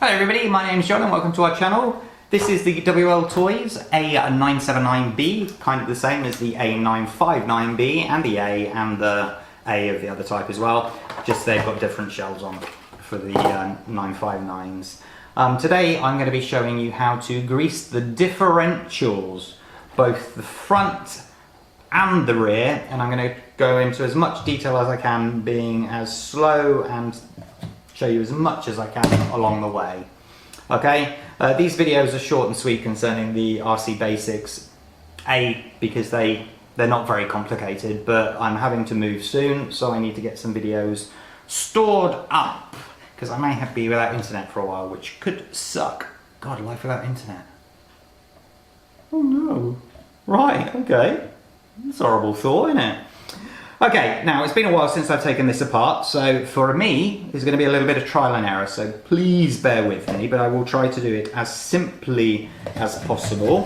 Hello everybody, my name is John and welcome to our channel. This is the WLToys A979-B, kind of the same as the A959-B and the A and the A of the other type as well, just they've got different shells on for the 959s. Today I'm going to be showing you how to grease the differentials, both the front and the rear, and I'm going to go into as much detail as I can, being as slow and show you as much as I can along the way. Okay, these videos are short and sweet concerning the RC basics, because they're not very complicated, but I'm having to move soon, so I need to get some videos stored up, because I may have to be without internet for a while, which could suck. God, life without internet. Oh no. Right, okay. That's a horrible thought, isn't it? Okay, now it's been a while since I've taken this apart, so for me it's going to be a little bit of trial and error, so please bear with me, but I will try to do it as simply as possible.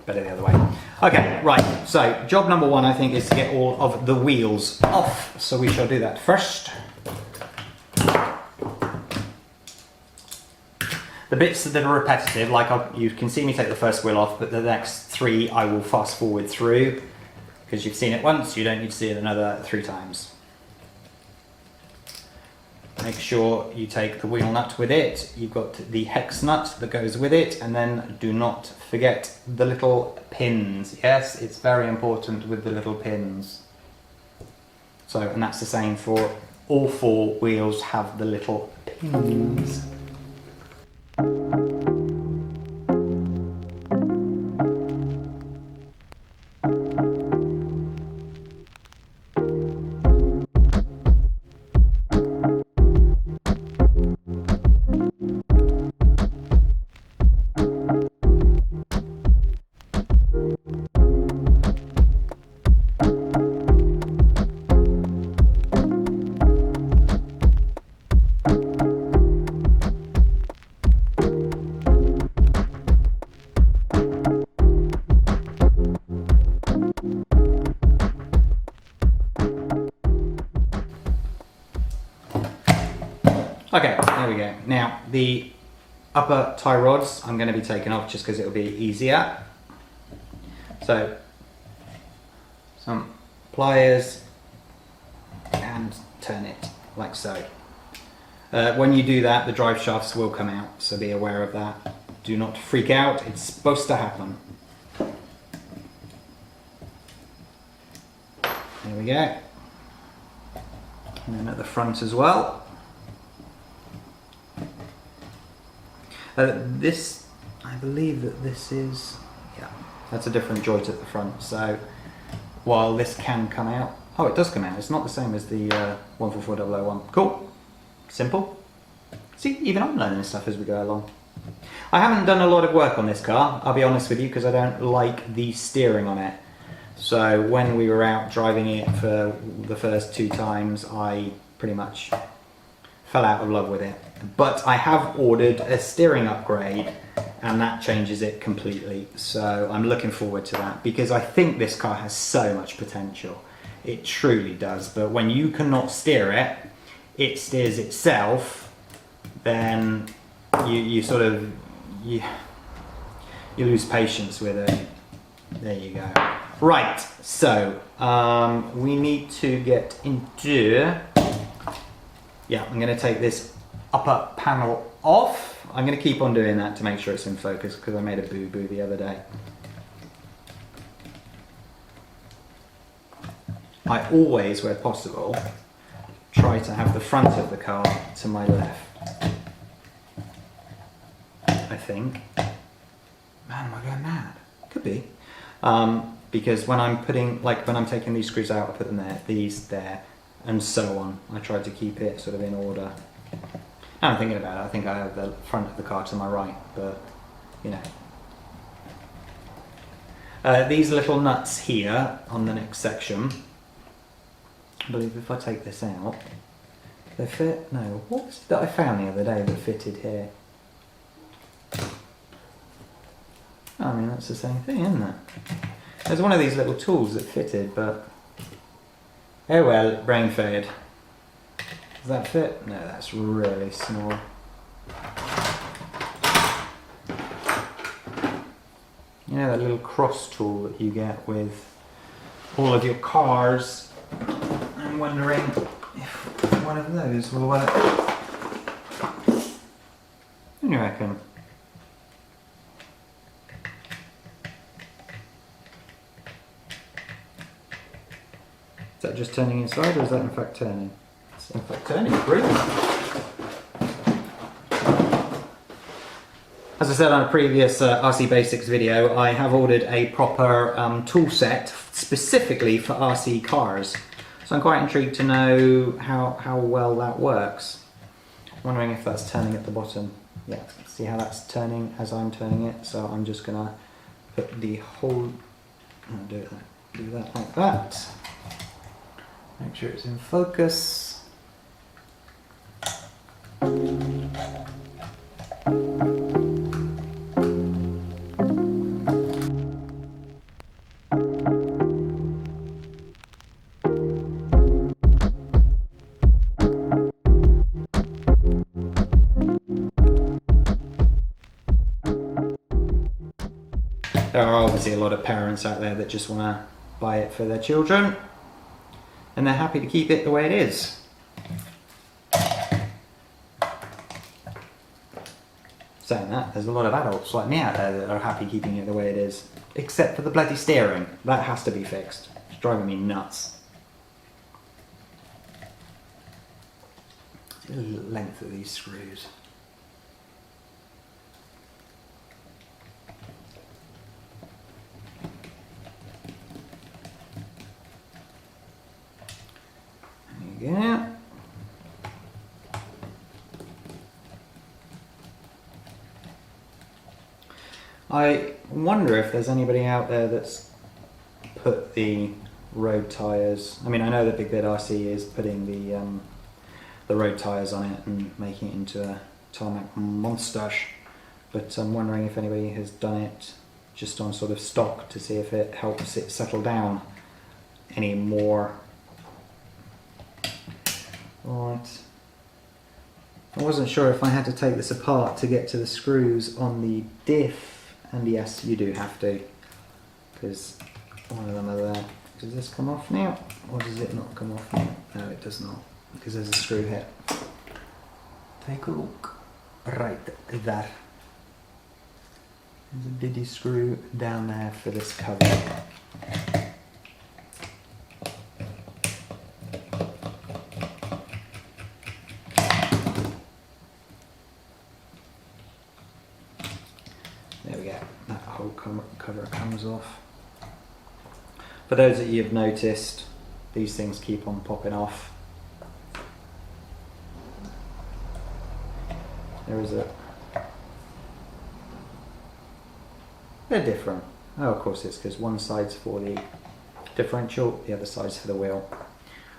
Better the other way. Okay, right, so job number one I think is to get all of the wheels off, so we shall do that first. The bits that are repetitive, like you can see me take the first wheel off, but the next three I will fast forward through, because you've seen it once, you don't need to see it another 3 times. Make sure you take the wheel nut with it, you've got the hex nut that goes with it, and then do not forget the little pins. Yes, it's very important with the little pins. So, and that's the same for all 4 wheels, have the little pins. Okay, there we go. Now, the upper tie rods I'm going to be taking off just because it'll be easier. So, some pliers and turn it like so. When you do that, the drive shafts will come out, so be aware of that. Do not freak out, it's supposed to happen. There we go. And then at the front as well. This, I believe that this is, yeah, that's a different joint at the front, so while this can come out, oh it does come out, it's not the same as the 144001. Cool, simple. See, even I'm learning stuff as we go along. I haven't done a lot of work on this car, I'll be honest with you, because I don't like the steering on it. So when we were out driving it for the first 2 times, I pretty much fell out of love with it. But I have ordered a steering upgrade and that changes it completely. So I'm looking forward to that because I think this car has so much potential. It truly does. But when you cannot steer it, it steers itself, then you sort of, you lose patience with it. There you go. Right, so we need to get into, yeah, I'm going to take this upper panel off. I'm going to keep on doing that to make sure it's in focus because I made a boo-boo the other day. I always, where possible, try to have the front of the car to my left. I think. Man, am I going mad? Could be. Because when I'm putting, like when I'm taking these screws out, I put them there, these there, and so on. I try to keep it sort of in order. Now I'm thinking about it, I think I have the front of the car to my right, but you know. These little nuts here on the next section, I believe if I take this out, they fit, no, what was it that I found the other day that fitted here? I mean that's the same thing, isn't it? There's one of these little tools that fitted, but oh well, brain fade. Does that fit? No, that's really small. You know that little cross tool that you get with all of your cars? I'm wondering if one of those will work. What do you reckon? Is that just turning inside, or is that in fact turning? It's in fact turning, brilliant. As I said on a previous RC Basics video, I have ordered a proper tool set specifically for RC cars. So I'm quite intrigued to know how well that works. I'm wondering if that's turning at the bottom. Yeah, see how that's turning as I'm turning it. So I'm just going to put the whole... do that like that. Make sure it's in focus. There are obviously a lot of parents out there that just want to buy it for their children, and they're happy to keep it the way it is. Saying that, there's a lot of adults like me out there that are happy keeping it the way it is, except for the bloody steering. That has to be fixed. It's driving me nuts. The length of these screws. Yeah. I wonder if there's anybody out there that's put the road tyres. I mean, I know that Big Bit RC is putting the road tyres on it and making it into a tarmac monster, but I'm wondering if anybody has done it just on sort of stock to see if it helps it settle down any more. Right. I wasn't sure if I had to take this apart to get to the screws on the diff, and yes, you do have to, because one of them are there. Does this come off now, or does it not come off now? No, it does not, because there's a screw here. Take a look. Right there. There's a diddy screw down there for this cover. There we go, that whole cover comes off. For those that you've noticed, these things keep on popping off. There is a... They're different. Oh, of course it's because one side's for the differential, the other side's for the wheel.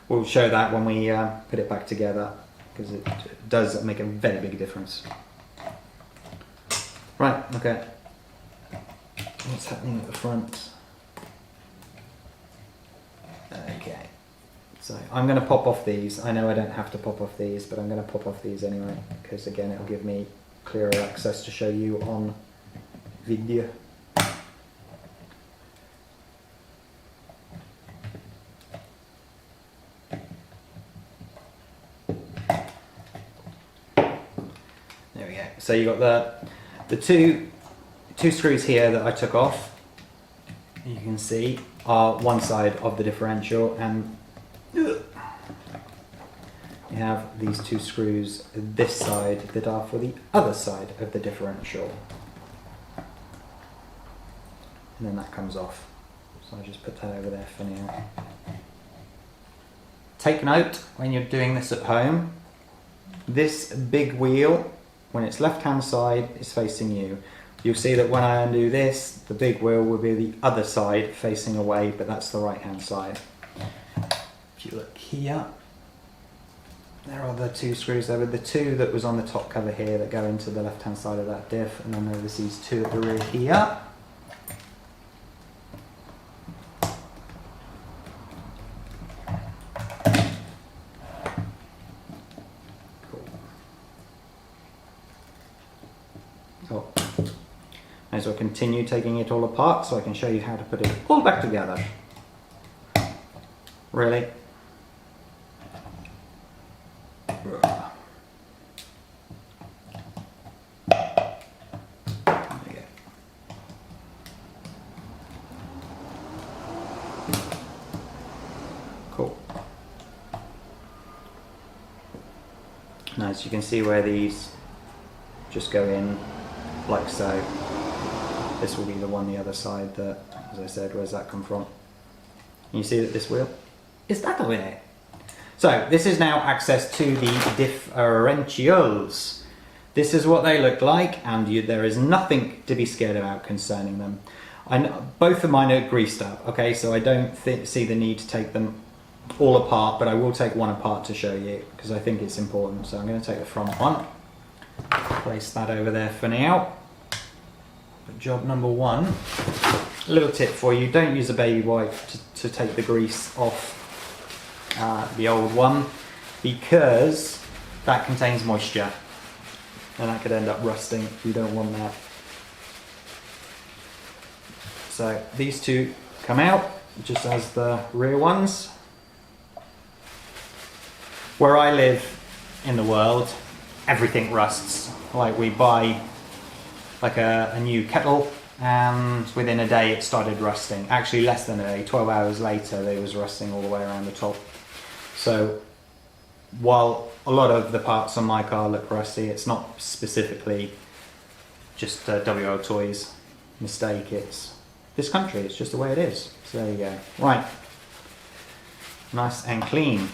We'll show that when we put it back together, because it does make a very big difference. Right, okay. What's happening at the front? Okay. So I'm going to pop off these. I know I don't have to pop off these, but I'm going to pop off these anyway, because again it'll give me clearer access to show you on video. There we go. So you got the two screws here that I took off. You can see are one side of the differential, and you have these two screws this side that are for the other side of the differential. And then that comes off. So I just put that over there for now. Take note when you're doing this at home, this big wheel, when it's left hand side, is facing you. You'll see that when I undo this, the big wheel will be the other side facing away, but that's the right hand side. If you look here, there are the two screws. There were the two that was on the top cover here that go into the left hand side of that diff, and then there's these two at the rear here. May as well continue taking it all apart so I can show you how to put it all back together. Really? Cool. Now, as you can see where these just go in like so. This will be the one the other side that, as I said, where's that come from? Can you see that this wheel is that way? So this is now access to the differentials. This is what they look like, and there is nothing to be scared about concerning them. I know, both of mine are greased up, okay, so I don't see the need to take them all apart, but I will take one apart to show you because I think it's important. So I'm going to take the front one, place that over there for now. But job number one, a little tip for you, don't use a baby wipe to take the grease off the old one, because that contains moisture and that could end up rusting. You don't want that. So these two come out just as the rear ones. Where I live in the world, everything rusts. Like, we buy like a new kettle and within a day it started rusting. Actually less than a day, 12 hours later it was rusting all the way around the top. So while a lot of the parts on my car look rusty, it's not specifically just WLToys mistake, it's this country, it's just the way it is. So there you go. Right, nice and clean.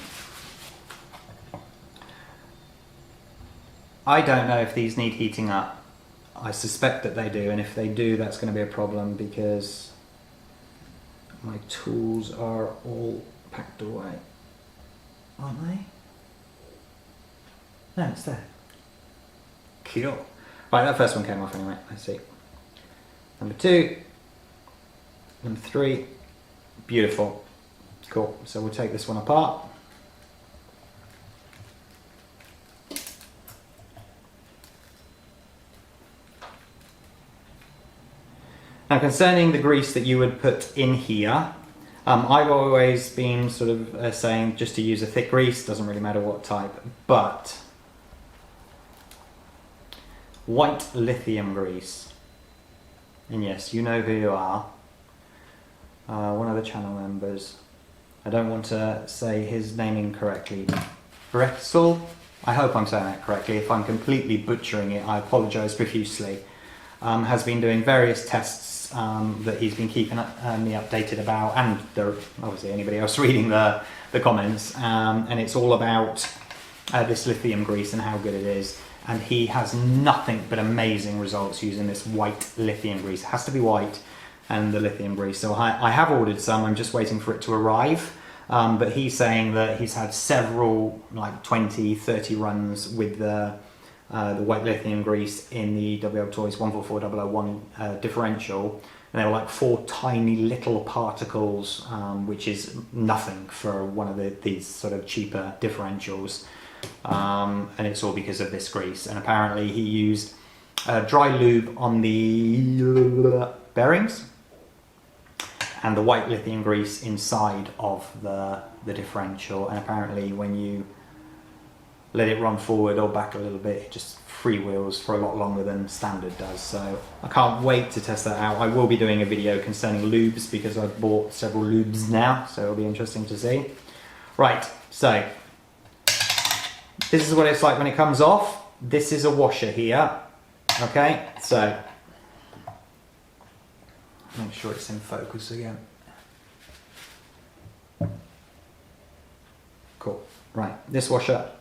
I don't know if these need heating up. I suspect that they do, and if they do, that's going to be a problem because my tools are all packed away. Aren't they? No, it's there. Cool. Right, that first one came off anyway. Let's see. Number two. Number three. Beautiful. Cool. So we'll take this one apart. Now, concerning the grease that you would put in here, I've always been sort of saying just to use a thick grease, doesn't really matter what type, but white lithium grease. And yes, you know who you are. One of the channel members. I don't want to say his name incorrectly. Bretzel? I hope I'm saying that correctly. If I'm completely butchering it, I apologise profusely. Has been doing various tests that he's been keeping me updated about, and obviously anybody else reading the comments, and it's all about this lithium grease and how good it is, and he has nothing but amazing results using this white lithium grease. It has to be white, and the lithium grease. So I have ordered some, I'm just waiting for it to arrive, but he's saying that he's had several, like 20, 30 runs with the white lithium grease in the WLToys 144001 differential, and they were like 4 tiny little particles, which is nothing for one of these sort of cheaper differentials, and it's all because of this grease. And apparently he used dry lube on the bearings and the white lithium grease inside of the differential, and apparently when you let it run forward or back a little bit, it just freewheels for a lot longer than standard does. So I can't wait to test that out. I will be doing a video concerning lubes because I've bought several lubes now, so it'll be interesting to see. Right, so this is what it's like when it comes off. This is a washer here, okay? So make sure it's in focus again. Cool, right, this washer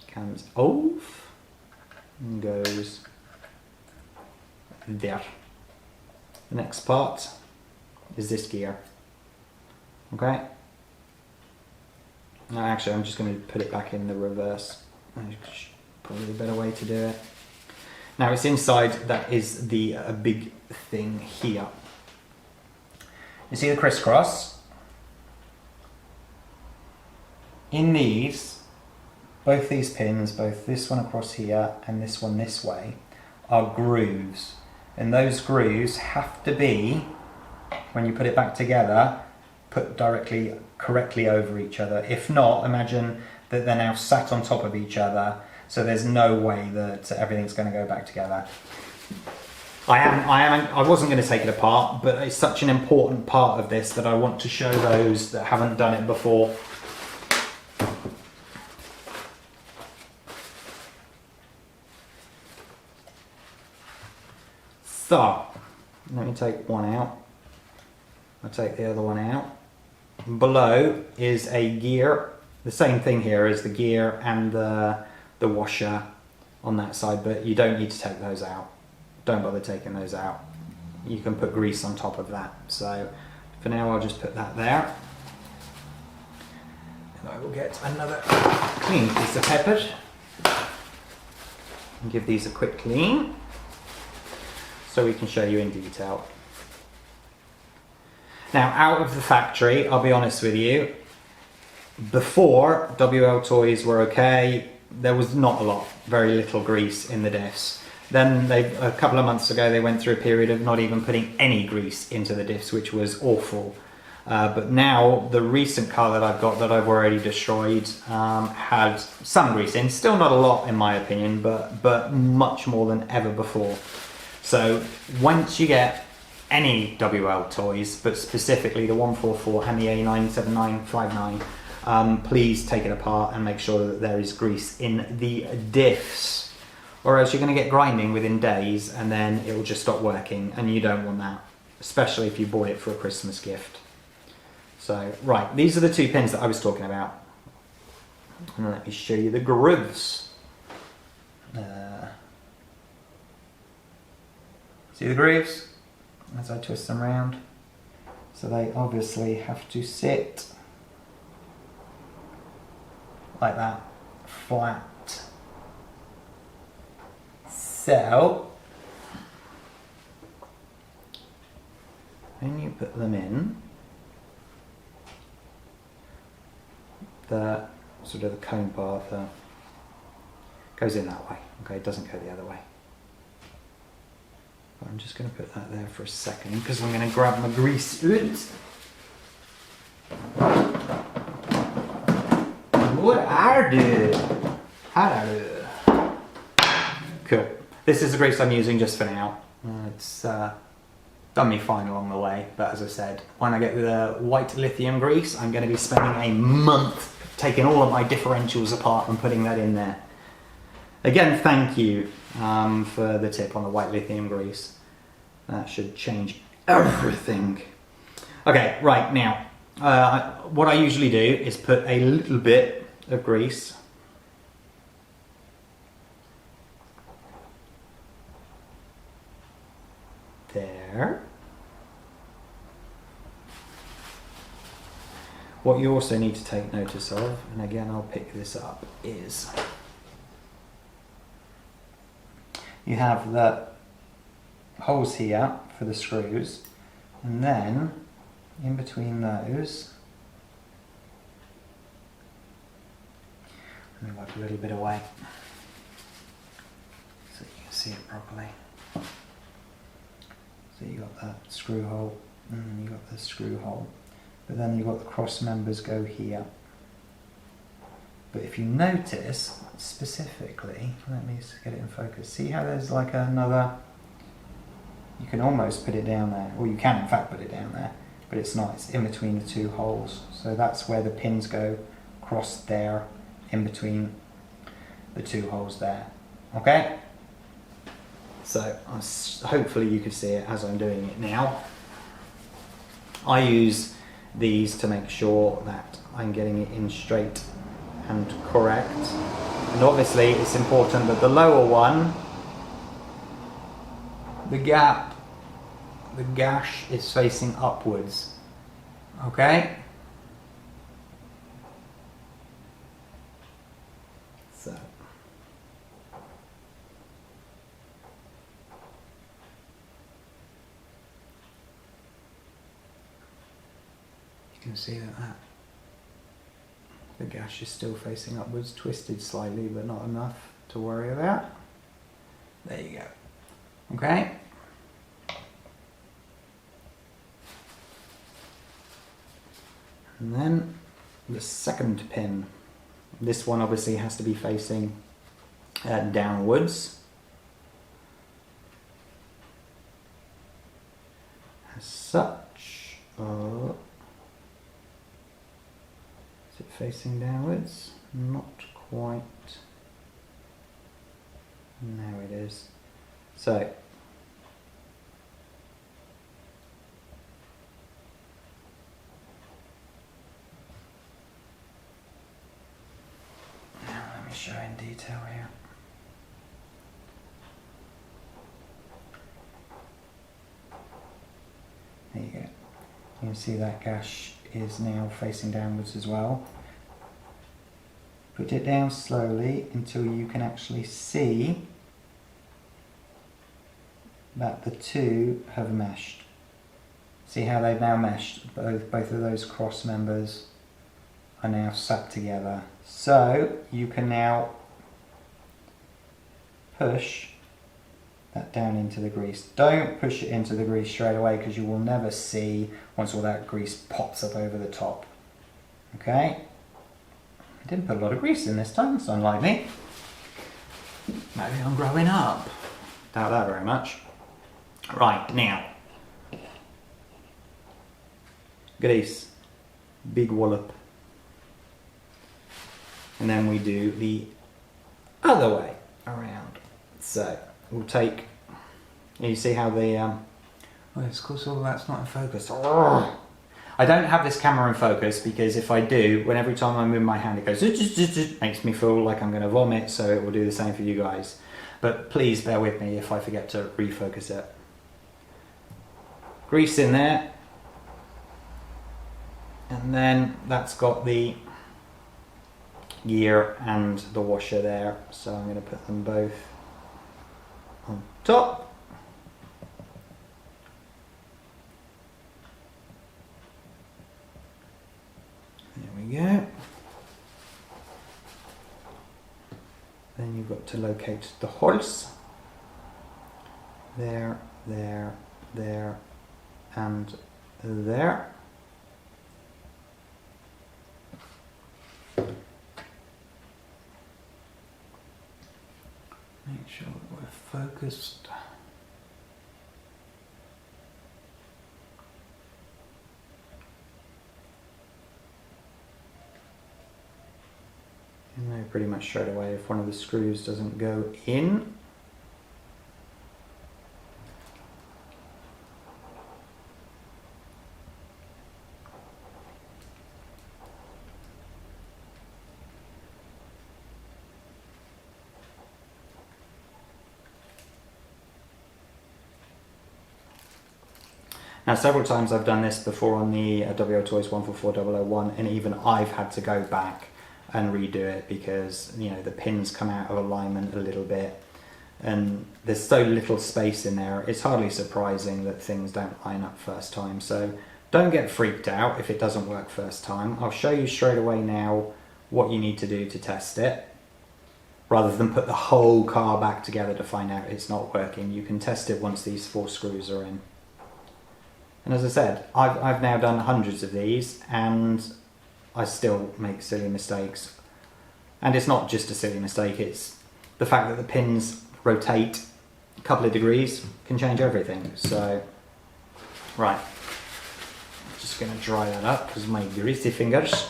comes off and goes there. The next part is this gear. Okay. Now actually I'm just going to put it back in the reverse. Probably a better way to do it. Now it's inside, that is the big thing here. You see the crisscross? In these, both these pins, both this one across here and this one this way, are grooves, and those grooves have to be, when you put it back together, put correctly over each other. If not, imagine that they're now sat on top of each other, so there's no way that everything's going to go back together. I wasn't going to take it apart, but it's such an important part of this that I want to show those that haven't done it before. So, let me take one out. I'll take the other one out. Below is a gear. The same thing here as the gear and the washer on that side, but you don't need to take those out. Don't bother taking those out. You can put grease on top of that. So for now I'll just put that there. And I will get another clean piece of pepper and give these a quick clean so we can show you in detail. Now, out of the factory, I'll be honest with you, before WLToys were okay, there was not a lot, very little grease in the diffs. Then a couple of months ago, they went through a period of not even putting any grease into the diffs, which was awful. But now, the recent car that I've got that I've already destroyed had some grease in. Still not a lot in my opinion, but much more than ever before. So once you get any WLToys, but specifically the 144 and the A979-B, please take it apart and make sure that there is grease in the diffs, or else you're going to get grinding within days and then it will just stop working, and you don't want that, especially if you bought it for a Christmas gift. So, right, these are the two pins that I was talking about. And let me show you the grooves. See the grooves as I twist them around? So they obviously have to sit like that, flat. So when you put them in, the sort of the cone part goes in that way. Okay, it doesn't go the other way. But I'm just going to put that there for a second because I'm going to grab my grease out. What I do? How I do? Cool. This is the grease I'm using just for now. It's done me fine along the way, but as I said, when I get the white lithium grease, I'm going to be spending a month taking all of my differentials apart and putting that in there. Again, thank you for the tip on the white lithium grease. That should change everything. Okay, right, now, what I usually do is put a little bit of grease there. What you also need to take notice of, and again I'll pick this up, is you have the holes here for the screws, and then in between those, let me wipe a little bit away so you can see it properly. So you got that screw hole, and then you got the screw hole, but then you got the cross members go here. But if you notice specifically, let me get it in focus, see how there's like another, you can almost put it down there, or you can in fact put it down there, but it's not, it's in between the two holes. So that's where the pins go, across there, in between the two holes there. Okay? So hopefully you can see it as I'm doing it now. I use these to make sure that I'm getting it in straight and correct. And obviously it's important that the lower one, the gap, the gash is facing upwards. Okay? So. You can see that the gash is still facing upwards, twisted slightly, but not enough to worry about. There you go. Okay. And then the second pin. This one obviously has to be facing downwards. As such. Is it facing downwards? Not quite. Now it is. So. Show in detail here. There you go. You can see that gash is now facing downwards as well. Put it down slowly until you can actually see that the two have meshed. See how they've now meshed? Both of those cross members are now sat together. So you can now push that down into the grease. Don't push it into the grease straight away because you will never see once all that grease pops up over the top. Okay? I didn't put a lot of grease in this time, it's unlikely. Maybe I'm growing up. Doubt that very much. Right, now. Grease. Big wallop. And then we do the other way around. So we'll take, you see how the, oh, of course all that's not in focus. Oh. I don't have this camera in focus because if I do, when every time I move my hand it goes, makes me feel like I'm going to vomit, so it will do the same for you guys. But please bear with me if I forget to refocus it. Grease in there. And then that's got the gear and the washer there, so I'm going to put them both on top. There we go. Then you've got to locate the holes. There, there, there, and there. Make sure that we're focused. You know pretty much straight away if one of the screws doesn't go in. Now several times I've done this before on the WLToys 144001 and even I've had to go back and redo it because, you know, the pins come out of alignment a little bit and there's so little space in there. It's hardly surprising that things don't line up first time, so don't get freaked out if it doesn't work first time. I'll show you straight away now what you need to do to test it. Rather than put the whole car back together to find out it's not working, you can test it once these 4 screws are in. And as I said, I've now done hundreds of these and I still make silly mistakes. And it's not just a silly mistake, it's the fact that the pins rotate a couple of degrees can change everything. So, right, I'm just going to dry that up because of my greasy fingers.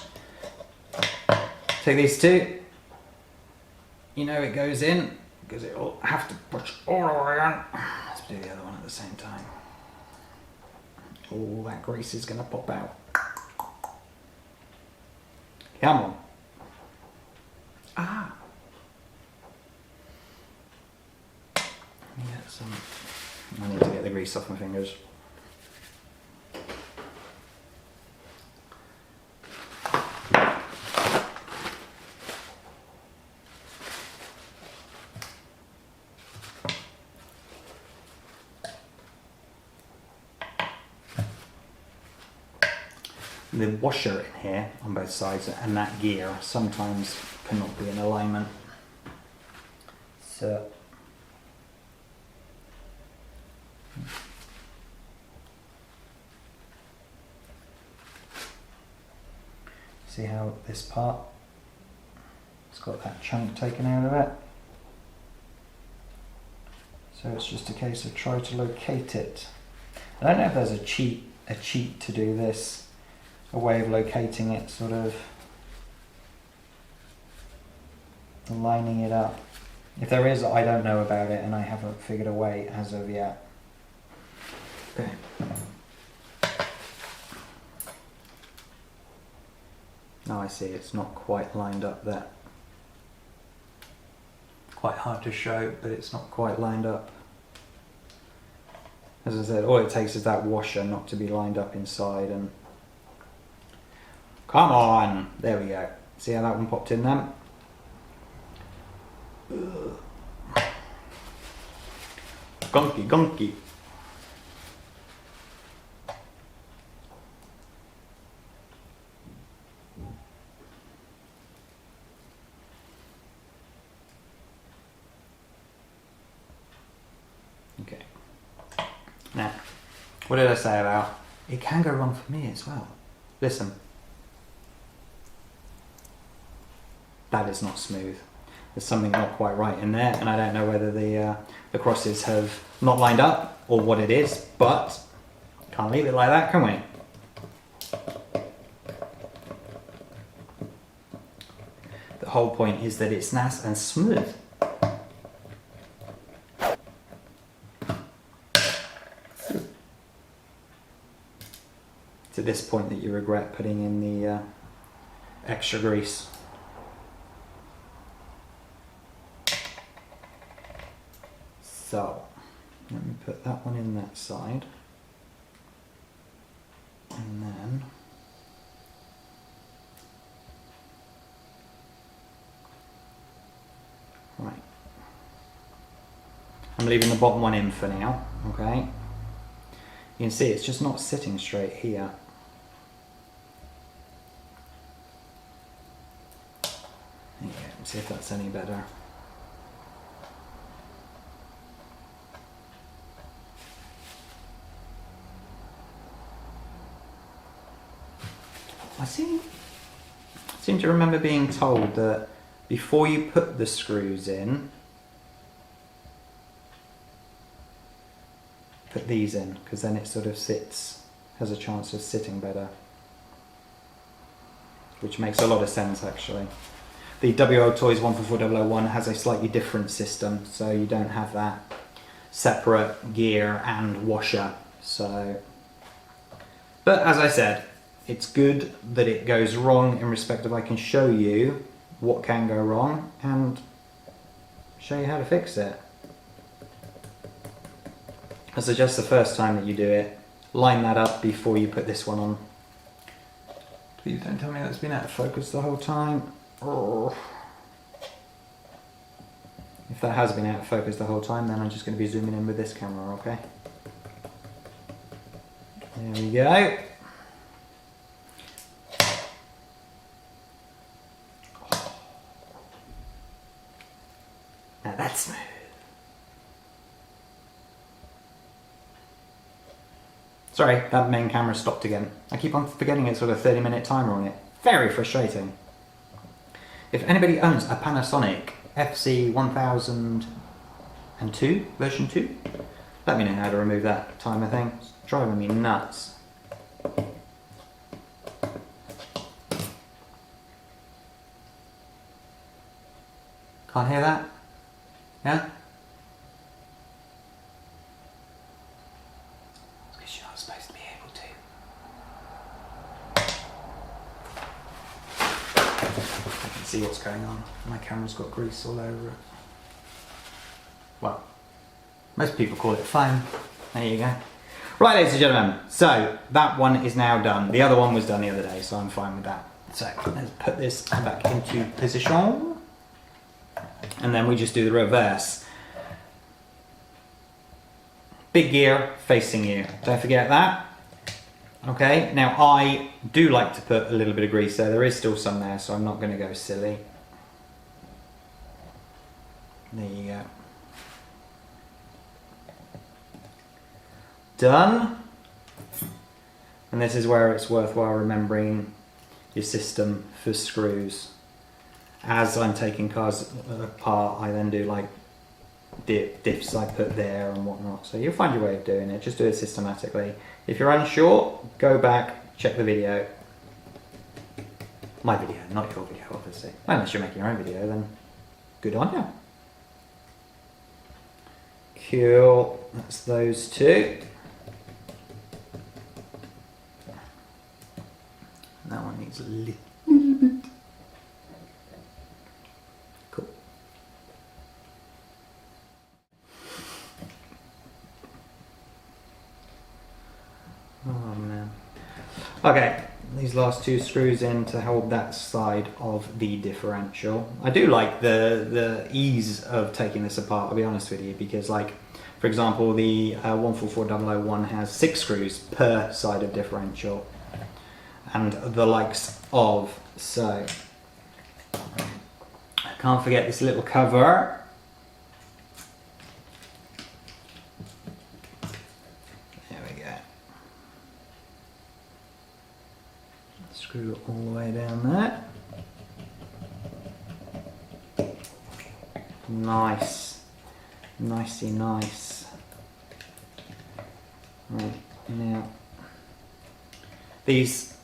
Take these two, you know it goes in because it will have to push all the way on. Let's do the other one at the same time. All that grease is going to pop out. Come on. Ah. Get some. I need to get the grease off my fingers. The washer in here on both sides and that gear sometimes cannot be in alignment. So See how this part, it's got that chunk taken out of it. So it's just a case of trying to locate it. I don't know if there's a cheat to do this, a way of locating it, sort of lining it up. If there is, I don't know about it and I haven't figured a way as of yet. Okay. Now I see it's not quite lined up there. Quite hard to show, but it's not quite lined up. As I said, all it takes is that washer not to be lined up inside and... Come on! There we go. See how that one popped in then? Ugh. Gunky, gunky. Okay. Now, what did I say about it can go wrong for me as well? Listen. That is not smooth. There's something not quite right in there, and I don't know whether the crosses have not lined up or what it is, but can't leave it like that, can we? The whole point is that it's nice and smooth. It's at this point that you regret putting in the extra grease. So, let me put that one in that side, and then right, I'm leaving the bottom one in for now, okay? You can see it's just not sitting straight here. There you go, see if that's any better. I seem to remember being told that before you put the screws in, put these in, because then it sort of has a chance of sitting better. Which makes a lot of sense actually. The WLToys 144001 has a slightly different system, so you don't have that separate gear and washer. So, but as I said, it's good that it goes wrong in respect of I can show you what can go wrong and show you how to fix it. I suggest the first time that you do it, line that up before you put this one on. Please don't tell me that's been out of focus the whole time. Oh. If that has been out of focus the whole time, then I'm just going to be zooming in with this camera, okay? There we go. Now that's smooth. Sorry, that main camera stopped again. I keep on forgetting it's got a 30-minute timer on it. Very frustrating. If anybody owns a Panasonic FC1002 version 2, let me know how to remove that timer thing. It's driving me nuts. Can't hear that? Yeah? It's because you're not supposed to be able to. I can see what's going on. My camera's got grease all over it. Well, most people call it foam. There you go. Right, ladies and gentlemen, so that one is now done. The other one was done the other day, so I'm fine with that. So let's put this back into position. And then we just do the reverse. Big gear facing you. Don't forget that. Okay, now I do like to put a little bit of grease there. There is still some there, so I'm not going to go silly. There you go. done. And this is where it's worthwhile remembering your system for screws. As I'm taking cars apart, I then do like diffs I put there and whatnot. So you'll find your way of doing it. Just do it systematically. If you're unsure, go back, check the video. My video, not your video, obviously. Unless you're making your own video, then good on you. Cool. That's those two. That one needs a little bit. Cool. Oh man. Okay, these last two screws in to hold that side of the differential. I do like the ease of taking this apart, I'll be honest with you, because like, for example, the 144001 has 6 screws per side of differential. And the likes of, so I can't forget this little cover. There we go. Screw all the way down there. Nice, nicey nice. Right, now these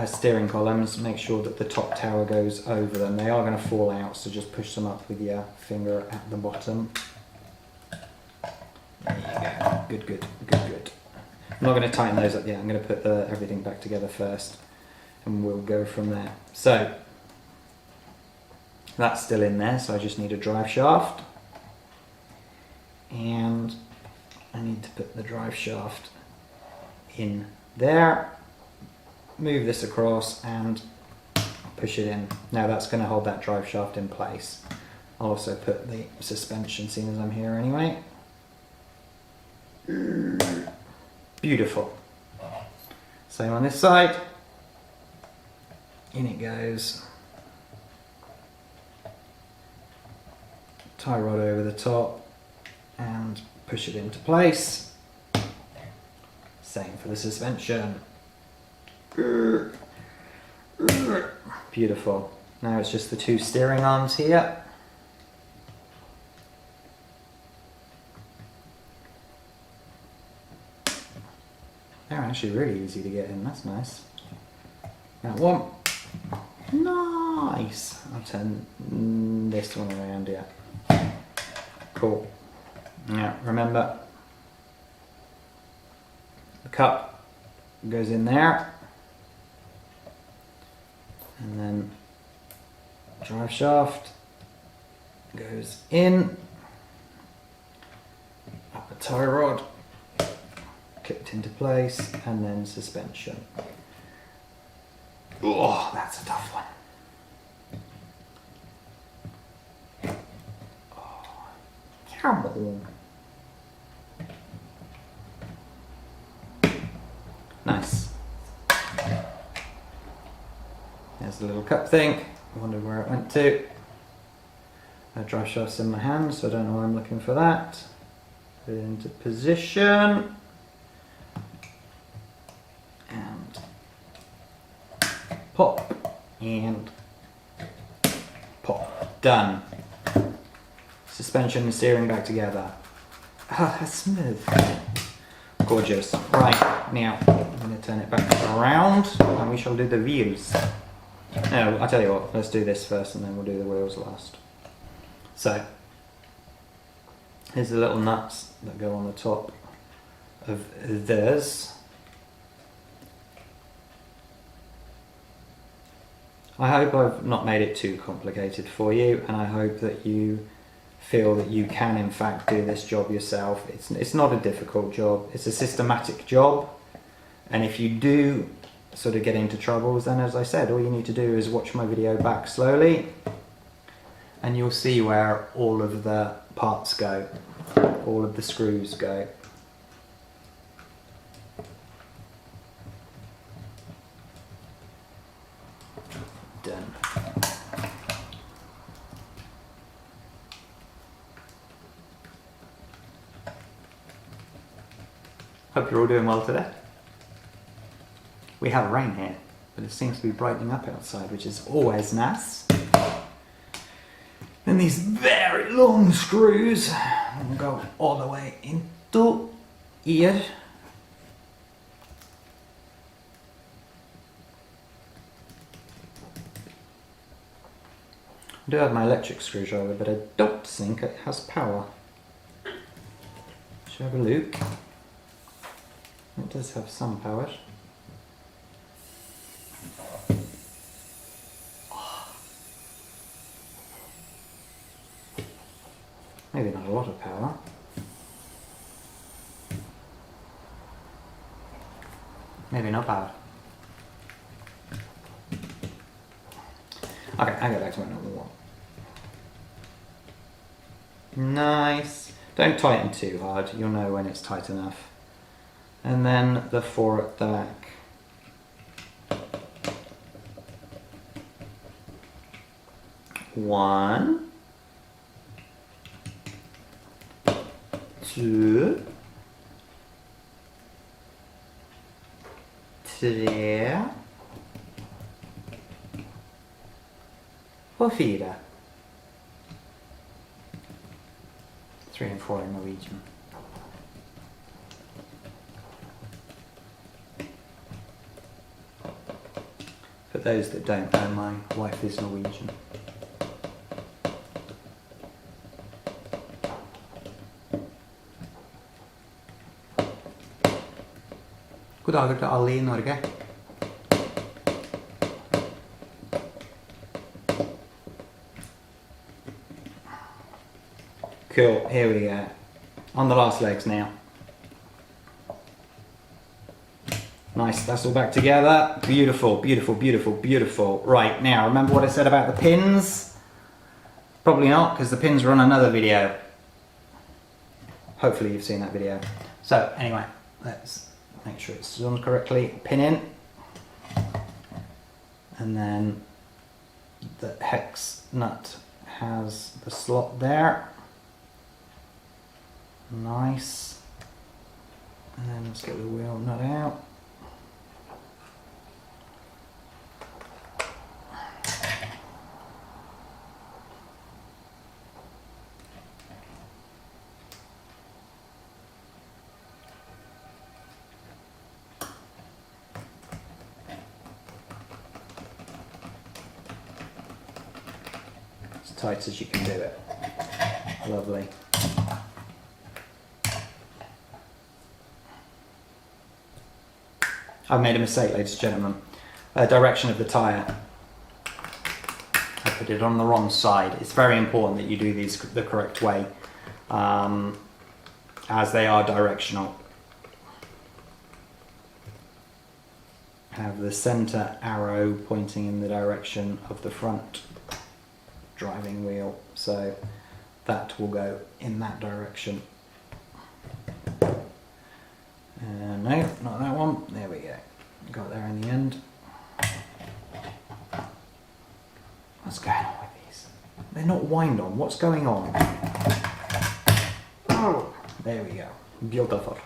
steering columns, make sure that the top tower goes over them. They are going to fall out, so just push them up with your finger at the bottom. There you go. Good, good, good, good. I'm not going to tighten those up yet. I'm going to put everything back together first, and we'll go from there. So that's still in there, so I just need a drive shaft, and I need to put the drive shaft in there. Move this across and push it in. Now that's going to hold that drive shaft in place. I'll also put the suspension, seeing as I'm here anyway. Beautiful. Same on this side. In it goes. Tie rod over the top and push it into place. Same for the suspension. Beautiful. Now it's just the 2 steering arms here. They're actually really easy to get in, that's nice. That one. Nice. I'll turn this one around here. Cool. Now remember, the cup goes in there. And then drive shaft goes in, upper tie rod clipped into place, and then suspension. Oh, that's a tough one. Oh, come on. Nice. There's the little cup thing. I wondered where it went to. Drive shaft's in my hand, so I don't know why I'm looking for that. Put it into position. And pop. And pop. Done. Suspension and steering back together. Oh, that's smooth. Gorgeous. Right, now I'm going to turn it back around and we shall do the wheels. No, I'll tell you what, let's do this first and then we'll do the wheels last. So, here's the little nuts that go on the top of this. I hope I've not made it too complicated for you, and I hope that you feel that you can in fact do this job yourself. It's not a difficult job, it's a systematic job, and if you do sort of get into troubles, then as I said, all you need to do is watch my video back slowly and you'll see where all of the parts go, all of the screws go. Done. Hope you're all doing well today. We have rain here, but it seems to be brightening up outside, which is always nice. Then these very long screws will go all the way into here. I do have my electric screwdriver, but I don't think it has power. Should I have a look? It does have some power. Maybe not a lot of power. Maybe no power. Okay, I'll go back to my normal one. Nice. Don't tighten too hard, you'll know when it's tight enough. And then the 4 at the back. One, 2, 3 och 4. 3 and 4 in Norwegian. For those that don't know, my wife is Norwegian. God dager til alle i Norge. Cool, here we go. On the last legs now. Nice, that's all back together. Beautiful, beautiful, beautiful, beautiful. Right, now remember what I said about the pins? Probably not, because the pins were on another video. Hopefully you've seen that video. So anyway, let's make sure it's done correctly. Pin in. And then the hex nut has the slot there. Nice. And then let's get the wheel nut out. As tight as you can do it. Lovely. I've made a mistake, ladies and gentlemen. Direction of the tyre. I put it on the wrong side. It's very important that you do these the correct way, as they are directional. Have the centre arrow pointing in the direction of the front driving wheel, so that will go in that direction. No, not that one. There we go. Got there in the end. What's going on with these? They're not wind on. What's going on? Oh, there we go. Beautiful.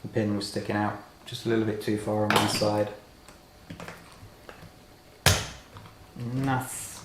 The pin was sticking out just a little bit too far on one side. Nice.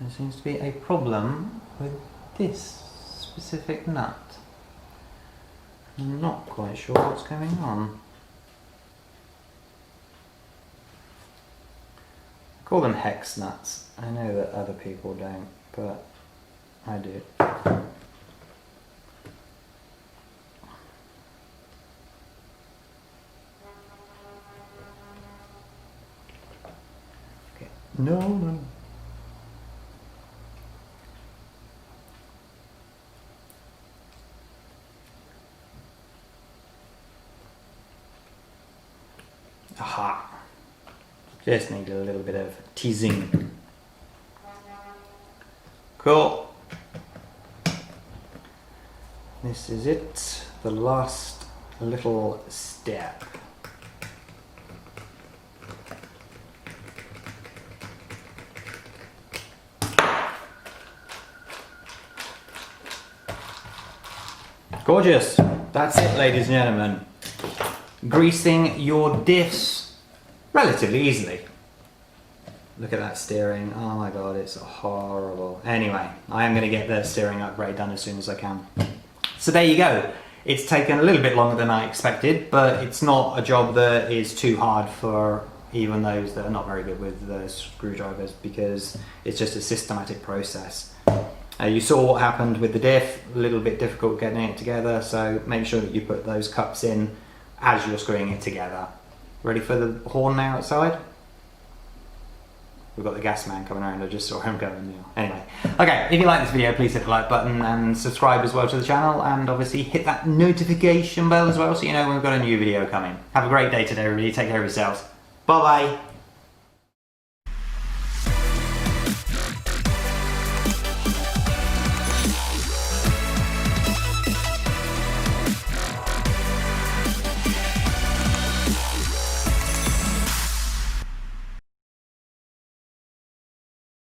There seems to be a problem with this specific nut. I'm not quite sure what's going on. I call them hex nuts. I know that other people don't, but I do. Okay. No. Aha! Just need a little bit of teasing. Cool. This is it. The last little step. Gorgeous. That's it, ladies and gentlemen. Greasing your diffs relatively easily. Look at that steering. Oh my god, it's horrible. Anyway, I am going to get the steering upgrade done as soon as I can. So there you go. It's taken a little bit longer than I expected, but it's not a job that is too hard for even those that are not very good with the screwdrivers, because it's just a systematic process. You saw what happened with the diff, a little bit difficult getting it together, so make sure that you put those cups in as you're screwing it together. Ready for the horn now outside? We've got the gas man coming around, I just saw him going now. Anyway, okay, if you like this video, please hit the like button and subscribe as well to the channel, and obviously hit that notification bell as well so you know when we've got a new video coming. Have a great day today, everybody. Take care of yourselves. Bye bye.